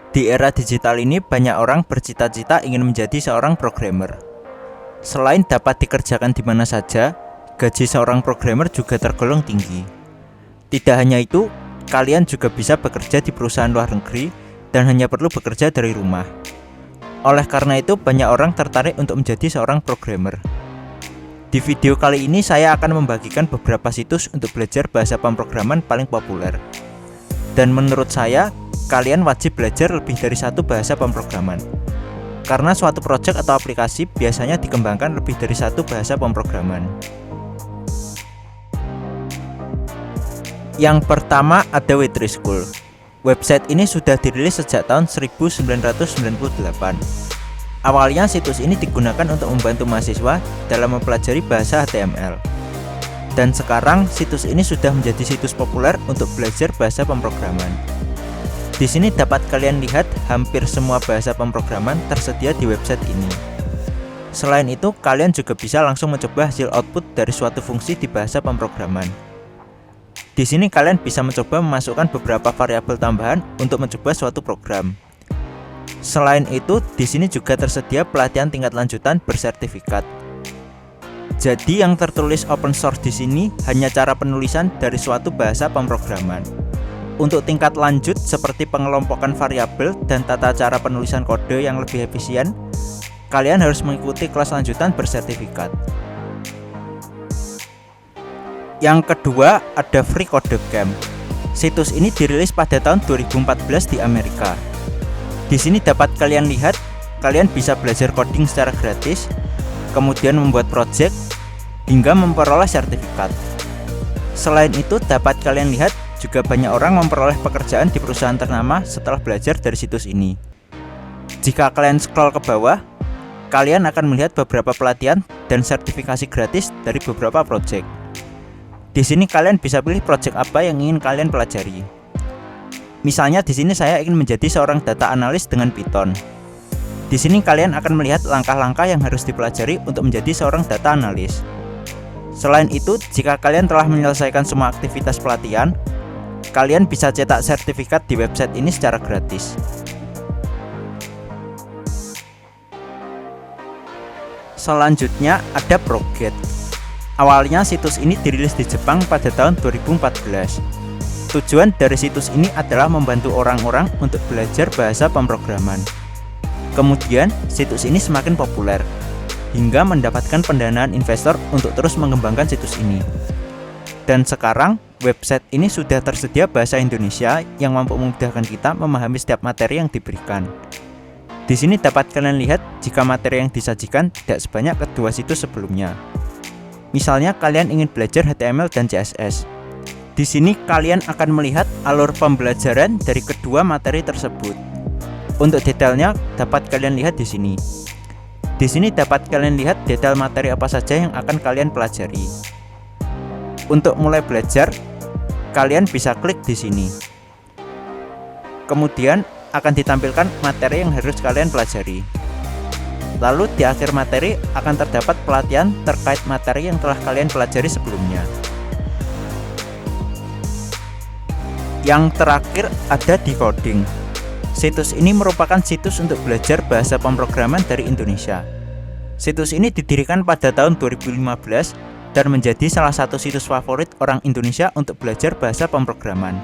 Di era digital ini, banyak orang bercita-cita ingin menjadi seorang programmer. Selain dapat dikerjakan di mana saja, gaji seorang programmer juga tergolong tinggi. Tidak hanya itu, kalian juga bisa bekerja di perusahaan luar negeri dan hanya perlu bekerja dari rumah. Oleh karena itu, banyak orang tertarik untuk menjadi seorang programmer. Di video kali ini saya akan membagikan beberapa situs untuk belajar bahasa pemrograman paling populer. Dan menurut saya, kalian wajib belajar lebih dari satu bahasa pemrograman. Karena suatu proyek atau aplikasi biasanya dikembangkan lebih dari satu bahasa pemrograman. Yang pertama ada Witry School. Website ini sudah dirilis sejak tahun 1998. Awalnya situs ini digunakan untuk membantu mahasiswa dalam mempelajari bahasa HTML. Dan sekarang situs ini sudah menjadi situs populer untuk belajar bahasa pemrograman. Di sini dapat kalian lihat hampir semua bahasa pemrograman tersedia di website ini. Selain itu, kalian juga bisa langsung mencoba hasil output dari suatu fungsi di bahasa pemrograman. Di sini kalian bisa mencoba memasukkan beberapa variabel tambahan untuk mencoba suatu program. Selain itu, di sini juga tersedia pelatihan tingkat lanjutan bersertifikat. Jadi yang tertulis open source di sini hanya cara penulisan dari suatu bahasa pemrograman. Untuk tingkat lanjut seperti pengelompokan variabel dan tata cara penulisan kode yang lebih efisien, kalian harus mengikuti kelas lanjutan bersertifikat. Yang kedua ada Free Code Camp. Situs ini dirilis pada tahun 2014 di Amerika. Di sini dapat kalian lihat, kalian bisa belajar coding secara gratis, kemudian membuat project, hingga memperoleh sertifikat. Selain itu, dapat kalian lihat juga banyak orang memperoleh pekerjaan di perusahaan ternama setelah belajar dari situs ini. Jika kalian scroll ke bawah, kalian akan melihat beberapa pelatihan dan sertifikasi gratis dari beberapa project. Di sini kalian bisa pilih project apa yang ingin kalian pelajari. Misalnya di sini saya ingin menjadi seorang data analis dengan Python. Di sini kalian akan melihat langkah-langkah yang harus dipelajari untuk menjadi seorang data analis. Selain itu, jika kalian telah menyelesaikan semua aktivitas pelatihan, kalian bisa cetak sertifikat di website ini secara gratis. Selanjutnya ada ProGet. Awalnya situs ini dirilis di Jepang pada tahun 2014. Tujuan dari situs ini adalah membantu orang-orang untuk belajar bahasa pemrograman. Kemudian, situs ini semakin populer, hingga mendapatkan pendanaan investor untuk terus mengembangkan situs ini. Dan sekarang, website ini sudah tersedia bahasa Indonesia yang mampu memudahkan kita memahami setiap materi yang diberikan. Di sini dapat kalian lihat jika materi yang disajikan tidak sebanyak kedua situs sebelumnya. Misalnya kalian ingin belajar HTML dan CSS. Di sini kalian akan melihat alur pembelajaran dari kedua materi tersebut. Untuk detailnya dapat kalian lihat di sini. Di sini dapat kalian lihat detail materi apa saja yang akan kalian pelajari. Untuk mulai belajar, kalian bisa klik di sini. Kemudian akan ditampilkan materi yang harus kalian pelajari. Lalu di akhir materi akan terdapat pelatihan terkait materi yang telah kalian pelajari sebelumnya. Yang terakhir ada Decoding. Situs ini merupakan situs untuk belajar bahasa pemrograman dari Indonesia. Situs ini didirikan pada tahun 2015 dan menjadi salah satu situs favorit orang Indonesia untuk belajar bahasa pemrograman.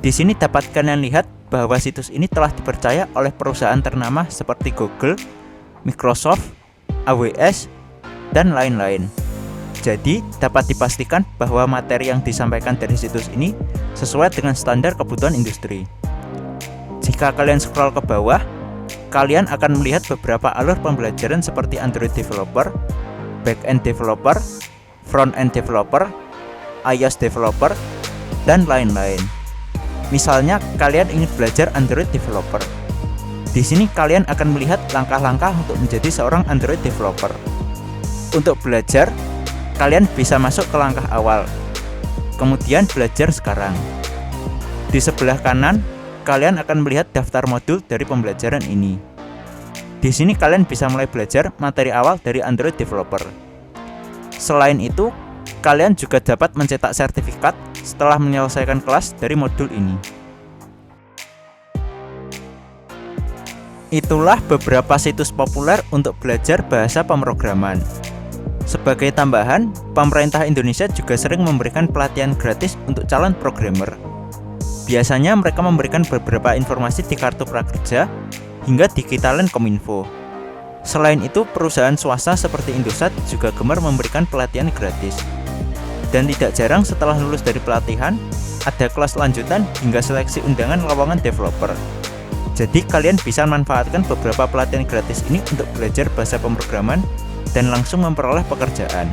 Di sini dapat kalian lihat bahwa situs ini telah dipercaya oleh perusahaan ternama seperti Google, Microsoft, AWS, dan lain-lain. Jadi, dapat dipastikan bahwa materi yang disampaikan dari situs ini sesuai dengan standar kebutuhan industri. Jika kalian scroll ke bawah, kalian akan melihat beberapa alur pembelajaran seperti Android Developer, Backend Developer, Front-end Developer, iOS Developer, dan lain-lain. Misalnya, kalian ingin belajar Android Developer. Di sini kalian akan melihat langkah-langkah untuk menjadi seorang Android Developer. Untuk belajar, kalian bisa masuk ke langkah awal, kemudian belajar sekarang. Di sebelah kanan, kalian akan melihat daftar modul dari pembelajaran ini. Di sini kalian bisa mulai belajar materi awal dari Android Developer. Selain itu, kalian juga dapat mencetak sertifikat setelah menyelesaikan kelas dari modul ini. Itulah beberapa situs populer untuk belajar bahasa pemrograman. Sebagai tambahan, pemerintah Indonesia juga sering memberikan pelatihan gratis untuk calon programmer. Biasanya mereka memberikan beberapa informasi di kartu prakerja hingga Digitalin Kominfo. Selain itu, perusahaan swasta seperti Indosat juga gemar memberikan pelatihan gratis. Dan tidak jarang setelah lulus dari pelatihan, ada kelas lanjutan hingga seleksi undangan lowongan developer. Jadi kalian bisa manfaatkan beberapa pelatihan gratis ini untuk belajar bahasa pemrograman dan langsung memperoleh pekerjaan.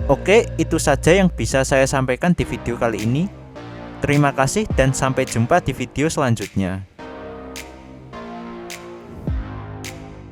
Oke, itu saja yang bisa saya sampaikan di video kali ini. Terima kasih dan sampai jumpa di video selanjutnya.